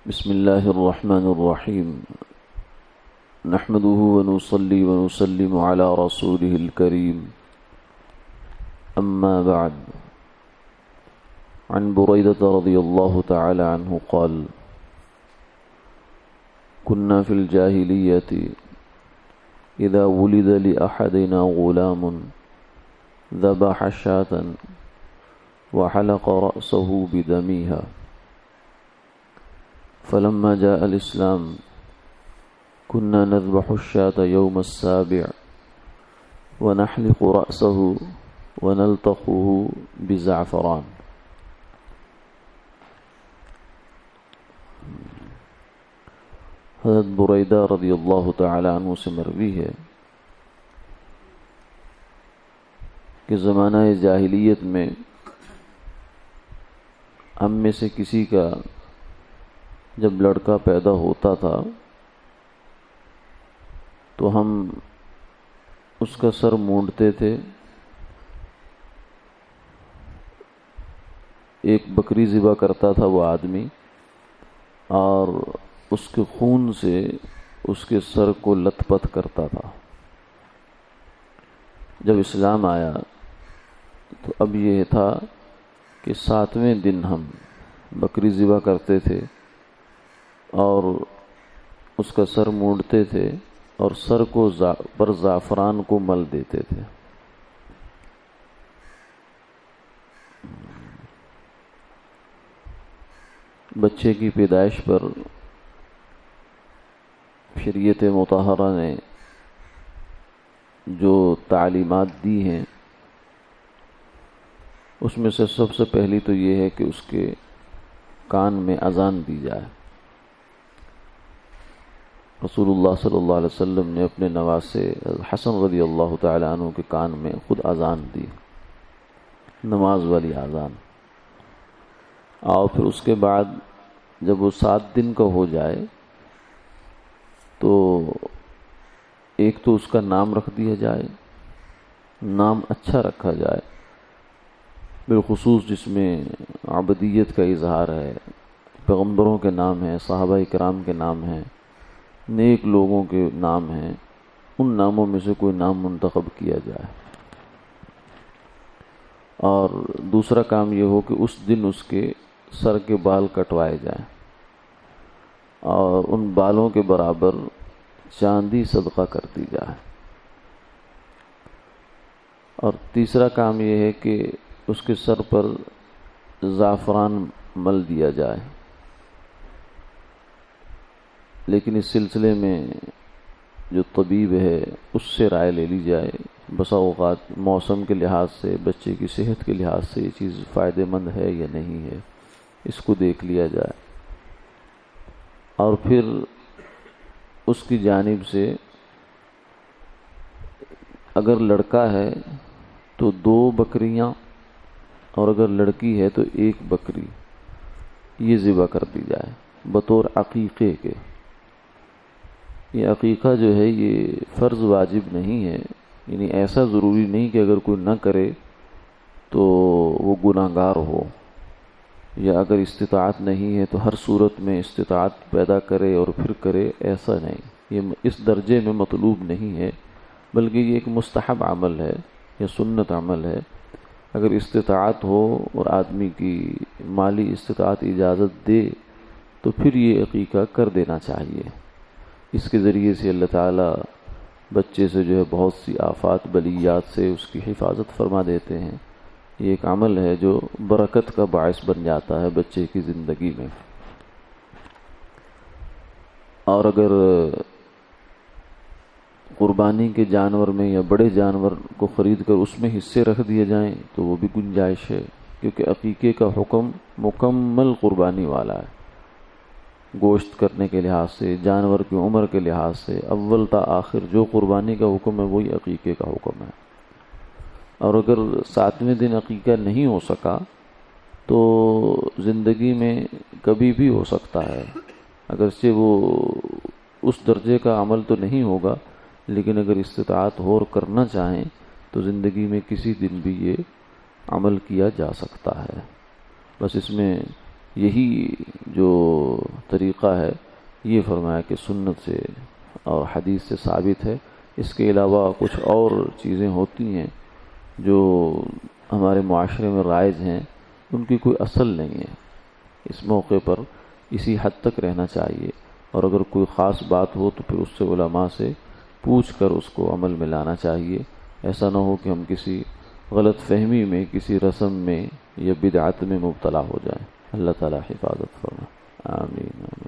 بسم الله الرحمن الرحيم نحمده ونصلي ونسلم على رسوله الكريم أما بعد عن بريدة رضي الله تعالى عنه قال كنا في الجاهلية إذا ولد لأحدنا غلام ذبح شاة وحلق رأسه بدمها فلما جاء الإسلام كنا نذبح الشاة يوم السابع ونحلق رأسه ونلطخه بزعفران. حضرت بریدہ رضی اللہ تعالی عنہ سے مروی ہے کہ زمانہ جاہلیت میں ہم میں سے کسی کا جب لڑکا پیدا ہوتا تھا تو ہم اس کا سر مونڈتے تھے، ایک بکری ذبح کرتا تھا وہ آدمی، اور اس کے خون سے اس کے سر کو لت پت کرتا تھا۔ جب اسلام آیا تو اب یہ تھا کہ 7ویں دن ہم بکری ذبح کرتے تھے اور اس کا سر مونڈتے تھے اور سر کو پر زعفران کو مل دیتے تھے۔ بچے کی پیدائش پر شریعت مطہرہ نے جو تعلیمات دی ہیں اس میں سے سب سے پہلی تو یہ ہے کہ اس کے کان میں اذان دی جائے۔ رسول اللہ صلی اللہ علیہ وسلم نے اپنے نواسے حسن رضی اللہ تعالی عنہ کے کان میں خود اذان دی، نماز والی اذان۔ اور پھر اس کے بعد جب وہ 7 دن کا ہو جائے تو ایک تو اس کا نام رکھ دیا جائے، نام اچھا رکھا جائے، بالخصوص جس میں عبدیت کا اظہار ہے، پیغمبروں کے نام ہیں، صحابہ کرام کے نام ہیں، نیک لوگوں کے نام ہیں، ان ناموں میں سے کوئی نام منتخب کیا جائے۔ اور دوسرا کام یہ ہو کہ اس دن اس کے سر کے بال کٹوائے جائیں اور ان بالوں کے برابر چاندی صدقہ کر دی جائے۔ اور تیسرا کام یہ ہے کہ اس کے سر پر زعفران مل دیا جائے، لیکن اس سلسلے میں جو طبیب ہے اس سے رائے لے لی جائے۔ بسا اوقات موسم کے لحاظ سے، بچے کی صحت کے لحاظ سے یہ چیز فائدہ مند ہے یا نہیں ہے، اس کو دیکھ لیا جائے۔ اور پھر اس کی جانب سے اگر لڑکا ہے تو 2 بکریاں اور اگر لڑکی ہے تو 1 بکری یہ ذبح کر دی جائے بطور عقیقے کے۔ یہ عقیقہ جو ہے یہ فرض واجب نہیں ہے، یعنی ایسا ضروری نہیں کہ اگر کوئی نہ کرے تو وہ گناہگار ہو، یا اگر استطاعت نہیں ہے تو ہر صورت میں استطاعت پیدا کرے اور پھر کرے، ایسا نہیں۔ یہ اس درجے میں مطلوب نہیں ہے، بلکہ یہ ایک مستحب عمل ہے یا سنت عمل ہے۔ اگر استطاعت ہو اور آدمی کی مالی استطاعت اجازت دے تو پھر یہ عقیقہ کر دینا چاہیے۔ اس کے ذریعے سے اللہ تعالیٰ بچے سے جو ہے بہت سی آفات بلیات سے اس کی حفاظت فرما دیتے ہیں۔ یہ ایک عمل ہے جو برکت کا باعث بن جاتا ہے بچے کی زندگی میں۔ اور اگر قربانی کے جانور میں یا بڑے جانور کو خرید کر اس میں حصے رکھ دیے جائیں تو وہ بھی گنجائش ہے، کیونکہ عقیقے کا حکم مکمل قربانی والا ہے، گوشت کرنے کے لحاظ سے، جانور کی عمر کے لحاظ سے، اول تا آخر جو قربانی کا حکم ہے وہی عقیقے کا حکم ہے۔ اور اگر 7ویں دن عقیقہ نہیں ہو سکا تو زندگی میں کبھی بھی ہو سکتا ہے، اگرچہ وہ اس درجے کا عمل تو نہیں ہوگا، لیکن اگر استطاعت ہو اور کرنا چاہیں تو زندگی میں کسی دن بھی یہ عمل کیا جا سکتا ہے۔ بس اس میں یہی جو طریقہ ہے یہ فرمایا کہ سنت سے اور حدیث سے ثابت ہے. اس کے علاوہ کچھ اور چیزیں ہوتی ہیں جو ہمارے معاشرے میں رائج ہیں، ان کی کوئی اصل نہیں ہے. اس موقع پر اسی حد تک رہنا چاہیے، اور اگر کوئی خاص بات ہو تو پھر اس سے علماء سے پوچھ کر اس کو عمل میں لانا چاہیے. ایسا نہ ہو کہ ہم کسی غلط فہمی میں، کسی رسم میں یا بدعت میں مبتلا ہو جائیں. اللہ تعالی حفاظت فرمائے. آمین.